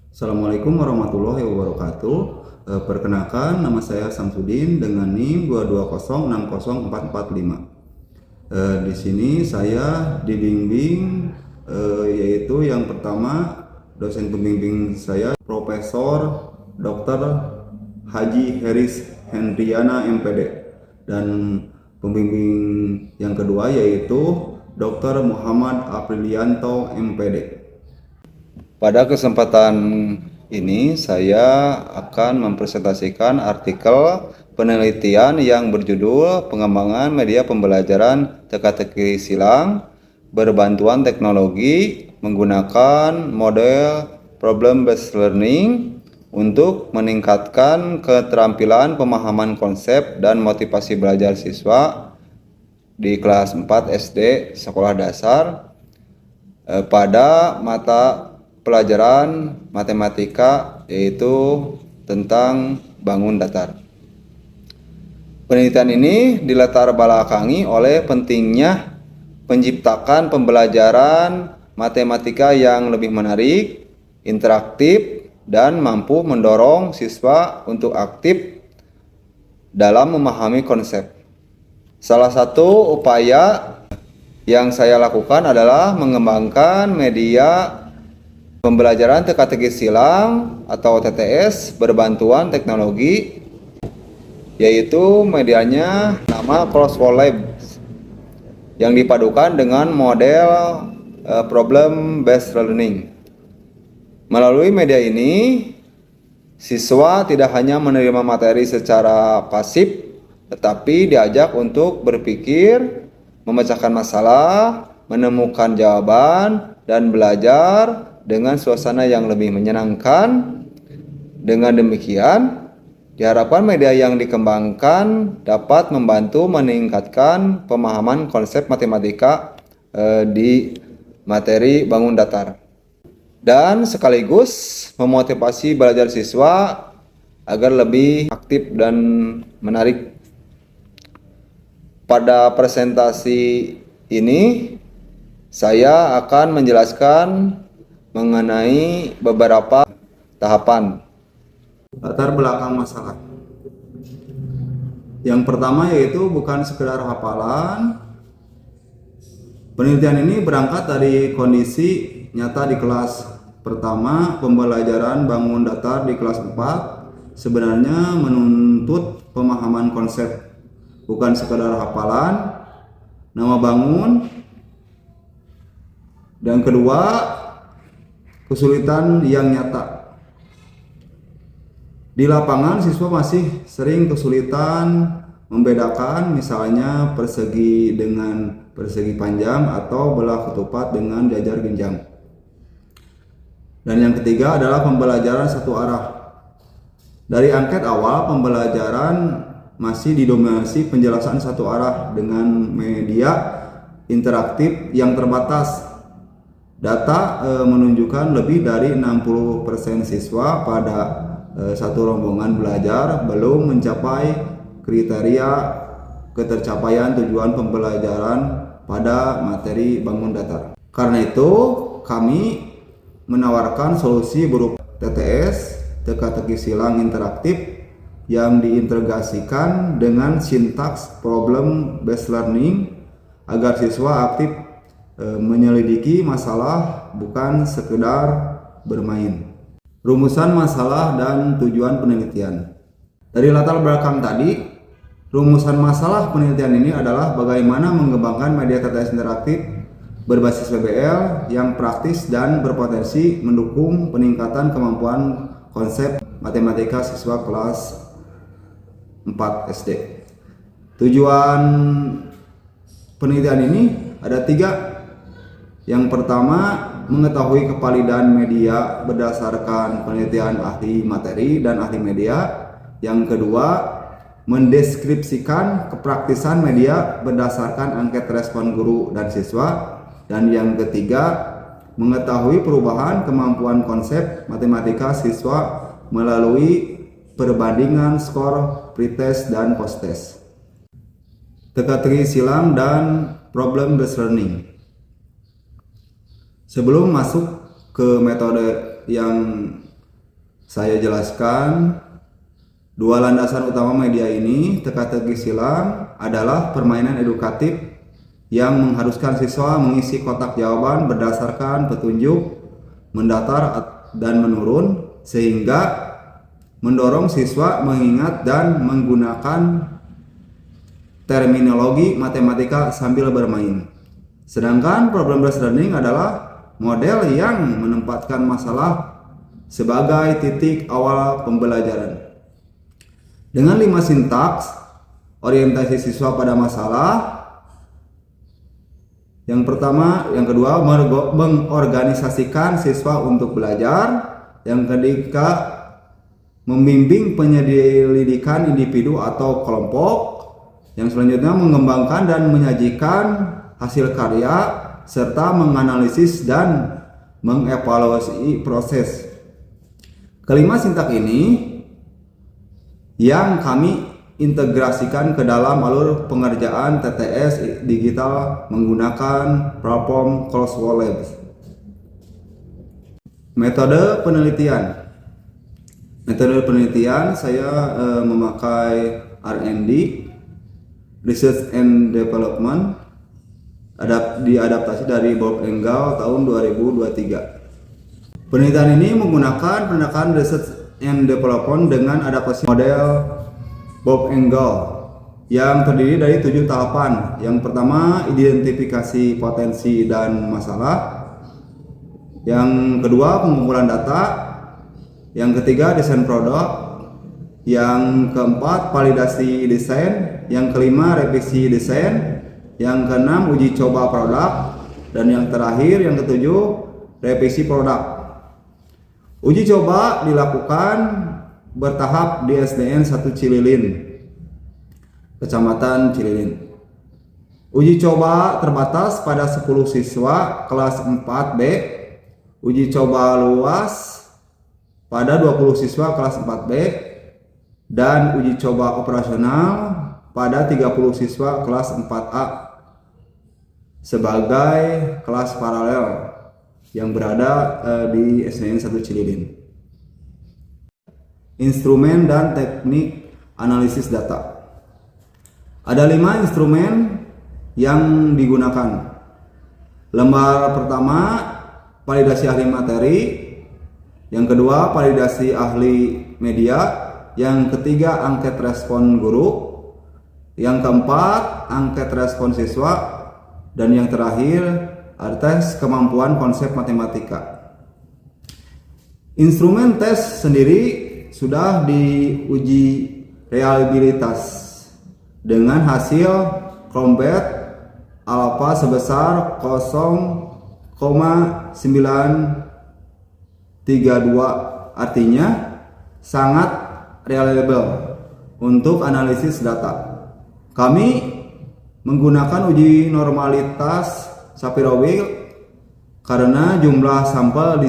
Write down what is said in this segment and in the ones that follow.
Assalamualaikum warahmatullahi wabarakatuh. Perkenalkan, nama saya Samsudin dengan NIM 220604445. Di sini saya dibimbing, yaitu yang pertama dosen pembimbing saya Profesor Dr. Haji Heris Hendriana MPD, dan pembimbing yang kedua yaitu Dr. Muhammad Aprilianto MPD. Pada kesempatan ini saya akan mempresentasikan artikel penelitian yang berjudul Pengembangan Media Pembelajaran Teka-teki Silang berbantuan teknologi menggunakan model Problem Based Learning untuk meningkatkan keterampilan pemahaman konsep dan motivasi belajar siswa di kelas 4 SD sekolah dasar pada mata pelajaran matematika, yaitu tentang bangun datar. Penelitian ini dilatar belakangi oleh pentingnya penciptakan pembelajaran matematika yang lebih menarik, interaktif, dan mampu mendorong siswa untuk aktif dalam memahami konsep. Salah satu upaya yang saya lakukan adalah mengembangkan media pembelajaran teka-teki silang atau TTS berbantuan teknologi, yaitu medianya nama Crossword Lab yang dipadukan dengan model Problem Based Learning. Melalui media ini, siswa tidak hanya menerima materi secara pasif, tetapi diajak untuk berpikir, memecahkan masalah, menemukan jawaban, dan belajar dengan suasana yang lebih menyenangkan. Dengan demikian, diharapkan media yang dikembangkan dapat membantu meningkatkan pemahaman konsep matematika di materi bangun datar, dan sekaligus memotivasi belajar siswa agar lebih aktif dan menarik. Pada presentasi ini, saya akan menjelaskan mengenai beberapa tahapan. Latar belakang masalah. Yang pertama yaitu bukan sekedar hafalan. Penelitian ini berangkat dari kondisi nyata di kelas pertama. Pembelajaran bangun datar di kelas 4 sebenarnya menuntut pemahaman konsep, bukan sekedar hafalan nama bangun. Dan kedua, kesulitan yang nyata. Di lapangan, siswa masih sering kesulitan membedakan misalnya persegi dengan persegi panjang atau belah ketupat dengan jajar genjang. Dan yang ketiga adalah pembelajaran satu arah. Dari angket awal, pembelajaran masih didominasi penjelasan satu arah dengan media interaktif yang terbatas. Data menunjukkan lebih dari 60% siswa pada satu rombongan belajar belum mencapai kriteria ketercapaian tujuan pembelajaran pada materi bangun datar. Karena itu, kami menawarkan solusi berupa TTS, teka-teki silang interaktif, yang diintegrasikan dengan sintaks problem based learning agar siswa aktif menyelidiki masalah, bukan sekedar bermain. Rumusan masalah dan tujuan penelitian. Dari latar belakang tadi, rumusan masalah penelitian ini adalah bagaimana mengembangkan media TTS interaktif berbasis PBL yang praktis dan berpotensi mendukung peningkatan kemampuan konsep matematika siswa kelas 4 SD. Tujuan penelitian ini ada 3. Yang pertama, mengetahui kevalidan media berdasarkan penelitian ahli materi dan ahli media. Yang kedua, mendeskripsikan kepraktisan media berdasarkan angket respon guru dan siswa. Dan yang ketiga, mengetahui perubahan kemampuan konsep matematika siswa melalui perbandingan skor pretest dan posttest. Teka-teki silang dan problem based learning. Sebelum masuk ke metode yang Saya jelaskan, dua landasan utama media ini teka-teki silang adalah permainan edukatif yang mengharuskan siswa mengisi kotak jawaban berdasarkan petunjuk mendatar dan menurun, sehingga mendorong siswa mengingat dan menggunakan terminologi matematika sambil bermain. Sedangkan problem-based learning adalah model yang menempatkan masalah sebagai titik awal pembelajaran. Dengan 5 sintaks orientasi siswa pada masalah. Yang pertama, yang kedua, mengorganisasikan siswa untuk belajar. Yang ketiga, membimbing penyelidikan individu atau kelompok. Yang selanjutnya, mengembangkan dan menyajikan hasil karya serta menganalisis dan mengevaluasi proses. Kelima sintak ini yang kami integrasikan ke dalam alur pengerjaan TTS digital menggunakan platform Crosswall Labs. Metode penelitian. Metode penelitian saya memakai R&D, Research and Development, diadaptasi dari Bob Engel tahun 2023. Penelitian ini menggunakan pendekatan research and development dengan adaptasi model Bob Engel yang terdiri dari 7 tahapan. Yang pertama, identifikasi potensi dan masalah. Yang kedua, pengumpulan data. Yang ketiga, desain produk. Yang keempat, validasi desain. Yang kelima, revisi desain. Yang keenam, uji coba produk. Dan yang terakhir, yang ketujuh, revisi produk. Uji coba dilakukan bertahap di SDN 1 Cililin, Kecamatan Cililin. Uji coba terbatas pada 10 siswa kelas 4B. Uji coba luas pada 20 siswa kelas 4B. Dan uji coba operasional pada 30 siswa kelas 4A sebagai kelas paralel yang berada di SDN 1 Cililin. Instrumen dan teknik analisis data. Ada 5 instrumen yang digunakan. Lembar pertama, validasi ahli materi. Yang kedua, validasi ahli media. Yang ketiga, angket respon guru. Yang keempat, angket respon siswa. Dan yang terakhir, tes kemampuan konsep matematika. Instrumen tes sendiri sudah diuji reliabilitas dengan hasil Cronbet alpha sebesar 0,932, artinya sangat reliable untuk analisis data. Kami menggunakan uji normalitas Shapiro-Wilk karena jumlah sampel di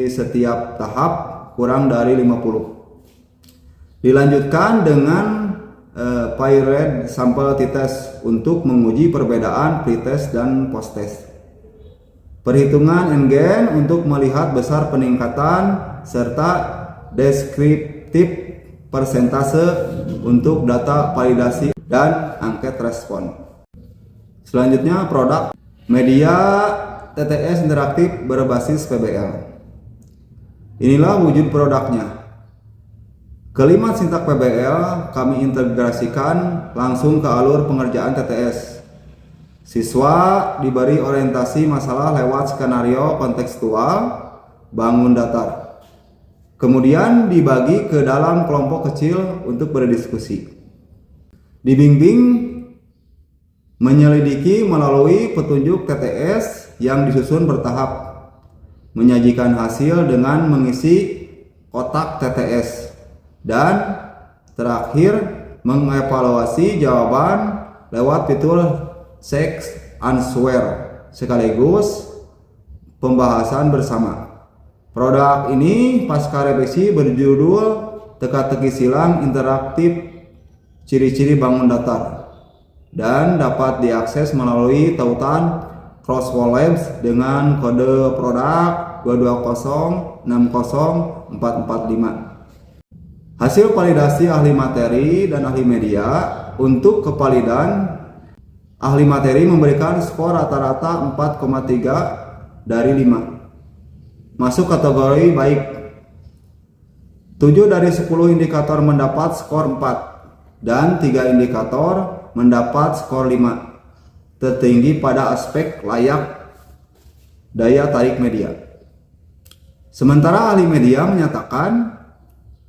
setiap tahap kurang dari 50. Dilanjutkan dengan paired sampel t-test untuk menguji perbedaan pre-test dan post-test. Perhitungan n-gain untuk melihat besar peningkatan serta deskriptif persentase untuk data validasi dan angket respon. Selanjutnya, produk media TTS interaktif berbasis PBL. Inilah wujud produknya. Kelima sintak PBL kami integrasikan langsung ke alur pengerjaan TTS. Siswa diberi orientasi masalah lewat skenario kontekstual bangun datar. Kemudian dibagi ke dalam kelompok kecil untuk berdiskusi. Dibimbing menyelidiki melalui petunjuk TTS yang disusun bertahap, menyajikan hasil dengan mengisi kotak TTS, dan terakhir mengevaluasi jawaban lewat fitur check answer sekaligus pembahasan bersama. Produk ini pasca revisi berjudul Teka-teki silang interaktif ciri-ciri bangun datar dan dapat diakses melalui tautan Crosswall Labs dengan kode produk 220604445. Hasil validasi ahli materi dan ahli media. Untuk kevalidan, ahli materi memberikan skor rata-rata 4,3 dari 5. Masuk kategori baik. 7 dari 10 indikator mendapat skor 4 dan 3 indikator mendapat skor 5. Tertinggi pada aspek layak daya tarik media. Sementara ahli media menyatakan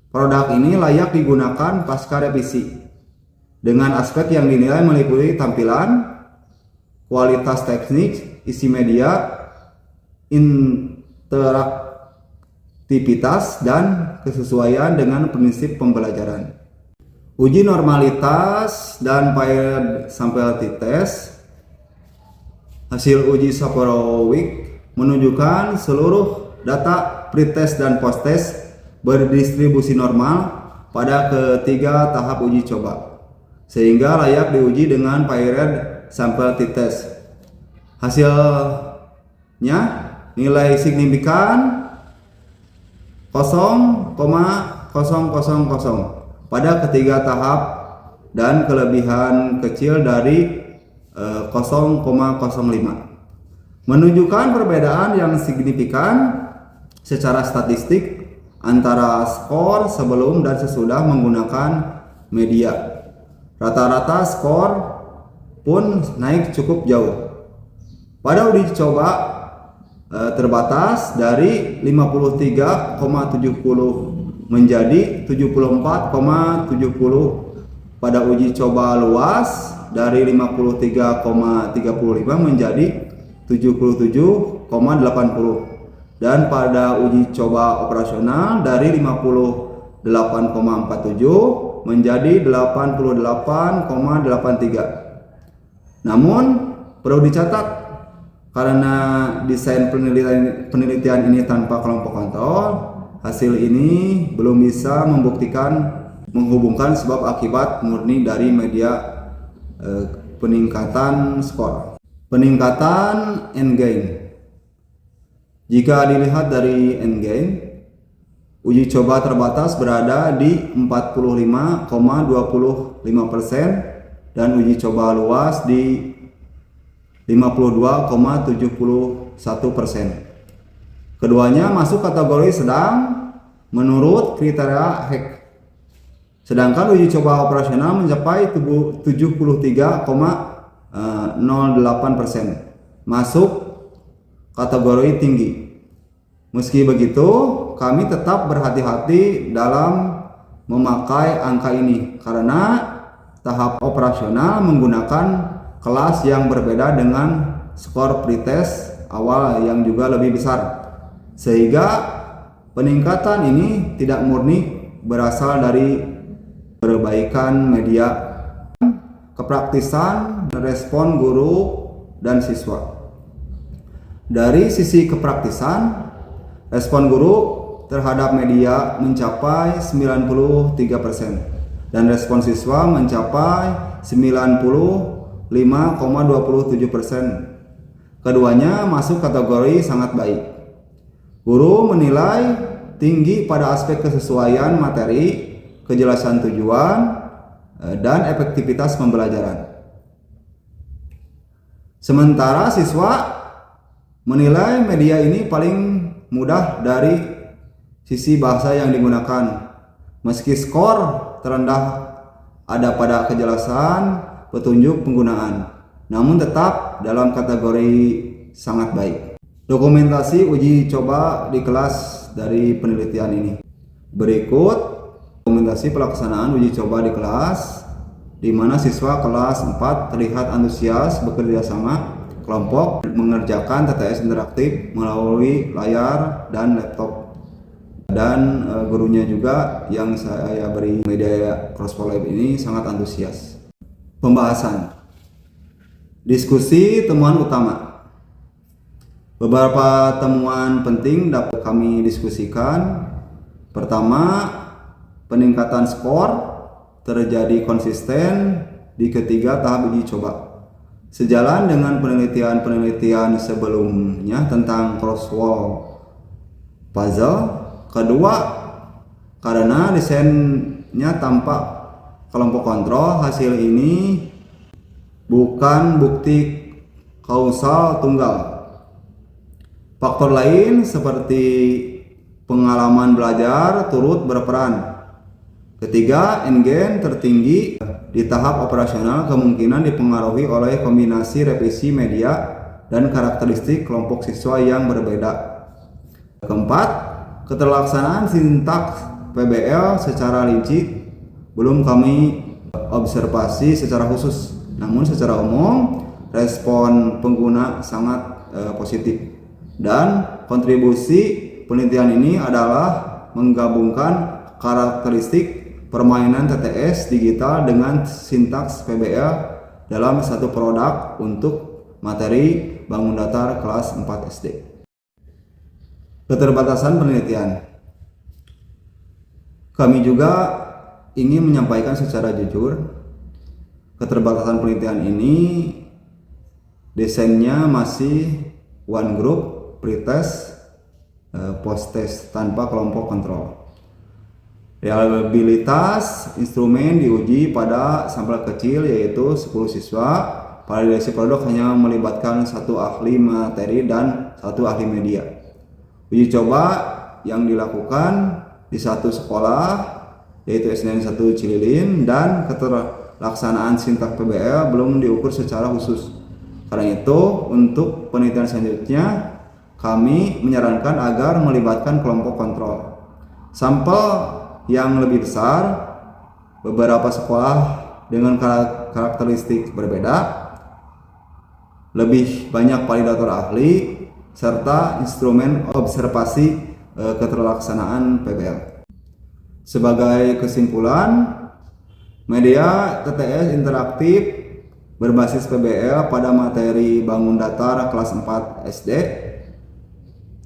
produk ini layak digunakan pasca revisi dengan aspek yang dinilai meliputi tampilan, kualitas teknik, isi media, interaktivitas, dan kesesuaian dengan prinsip pembelajaran. Uji normalitas dan paired sampling test. Hasil uji Saporowicz menunjukkan seluruh data pretest dan posttest berdistribusi normal pada ketiga tahap uji coba, sehingga layak diuji dengan paired sampling test. Hasilnya nilai signifikan 0,000 pada ketiga tahap dan kelebihan kecil dari 0,05, menunjukkan perbedaan yang signifikan secara statistik antara skor sebelum dan sesudah menggunakan media. Rata-rata skor pun naik cukup jauh. Pada uji coba terbatas dari 53,70 menjadi 74,70. Pada uji coba luas dari 53,35 menjadi 77,80. Dan pada uji coba operasional dari 58,47 menjadi 88,83. Namun perlu dicatat, karena desain penelitian ini tanpa kelompok kontrol, hasil ini belum bisa menghubungkan sebab akibat murni dari media peningkatan skor. Peningkatan endgain. Jika dilihat dari endgain, uji coba terbatas berada di 45,25% dan uji coba luas di 52,71%. Keduanya masuk kategori sedang menurut kriteria HEC. Sedangkan uji coba operasional mencapai 73,08%, masuk kategori tinggi. Meski begitu, kami tetap berhati-hati dalam memakai angka ini karena tahap operasional menggunakan kelas yang berbeda dengan skor pretest awal yang juga lebih besar, sehingga peningkatan ini tidak murni berasal dari perbaikan media. Kepraktisan respon guru dan siswa. Dari sisi kepraktisan, respon guru terhadap media mencapai 93% dan respon siswa mencapai 95,27%. Keduanya masuk kategori sangat baik. Guru menilai tinggi pada aspek kesesuaian materi, kejelasan tujuan, dan efektivitas pembelajaran. Sementara siswa menilai media ini paling mudah dari sisi bahasa yang digunakan. Meski skor terendah ada pada kejelasan petunjuk penggunaan, namun tetap dalam kategori sangat baik. Dokumentasi uji coba di kelas dari penelitian ini. Berikut dokumentasi pelaksanaan uji coba di kelas, di mana siswa kelas 4 terlihat antusias bekerja sama kelompok mengerjakan TTS interaktif melalui layar dan laptop. Dan gurunya juga yang saya beri media Crossflow Lab ini sangat antusias. Pembahasan. Diskusi temuan utama. Beberapa temuan penting dapat kami diskusikan. Pertama, peningkatan skor terjadi konsisten di ketiga tahap uji coba. Sejalan dengan penelitian-penelitian sebelumnya tentang crossword puzzle. Kedua, Karena desainnya tampak kelompok kontrol, hasil ini bukan bukti kausal tunggal. Faktor lain seperti pengalaman belajar turut berperan. Ketiga, NGen tertinggi di tahap operasional kemungkinan dipengaruhi oleh kombinasi revisi media dan karakteristik kelompok siswa yang berbeda. Keempat, keterlaksanaan sintaks PBL secara rinci belum kami observasi secara khusus, namun secara umum respon pengguna sangat positif, dan kontribusi penelitian ini adalah menggabungkan karakteristik permainan TTS digital dengan sintaks PBL dalam satu produk untuk materi bangun datar kelas 4 SD. Keterbatasan penelitian. Kami juga ingin menyampaikan secara jujur, keterbatasan penelitian ini desainnya masih one group, pretest, post test tanpa kelompok kontrol. Reliabilitas instrumen diuji pada sampel kecil yaitu 10 siswa. Validasi produk hanya melibatkan satu ahli materi dan satu ahli media. Uji coba yang dilakukan di satu sekolah yaitu SDN 1 Cililin, dan keterlaksanaan sintaks PBL belum diukur secara khusus. Karena itu untuk penelitian selanjutnya kami menyarankan agar melibatkan kelompok kontrol. Sampel yang lebih besar, beberapa sekolah dengan karakteristik berbeda, lebih banyak validator ahli, serta instrumen observasi keterlaksanaan PBL. Sebagai kesimpulan, media TTS interaktif berbasis PBL pada materi bangun datar kelas 4 SD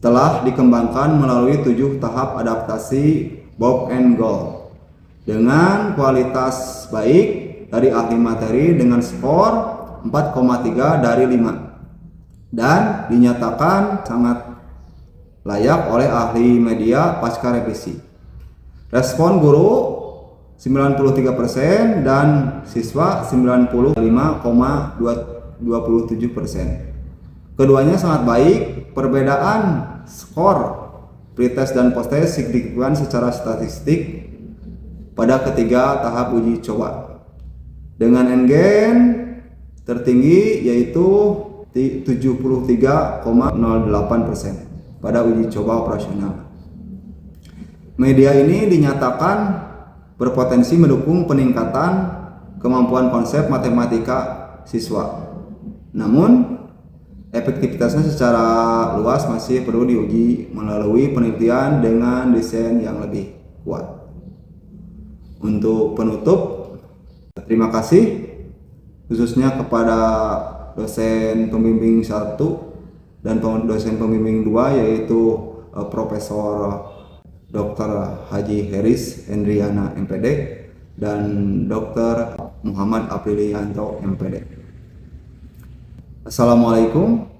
telah dikembangkan melalui 7 tahap adaptasi Bob and Gold dengan kualitas baik dari ahli materi dengan skor 4,3 dari 5 dan dinyatakan sangat layak oleh ahli media pasca revisi. Respon guru 93% dan siswa 95,27%. Keduanya sangat baik. Perbedaan skor pretest dan posttest signifikan secara statistik pada ketiga tahap uji coba. Dengan NGen tertinggi yaitu 73,08% pada uji coba operasional. Media ini dinyatakan berpotensi mendukung peningkatan kemampuan konsep matematika siswa. Namun, efektivitasnya secara luas masih perlu diuji melalui penelitian dengan desain yang lebih kuat. Untuk penutup, terima kasih khususnya kepada dosen pembimbing 1 dan dosen pembimbing 2 yaitu Profesor Dr. Haji Heris Hendriana MPD dan Dr. Muhammad Aprilianto MPD. Assalamualaikum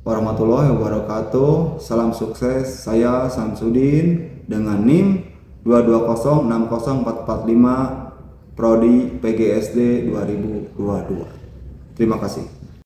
warahmatullahi wabarakatuh. Salam sukses. Saya Samsudin dengan NIM 2206045 Prodi PGSD 2022. Terima kasih.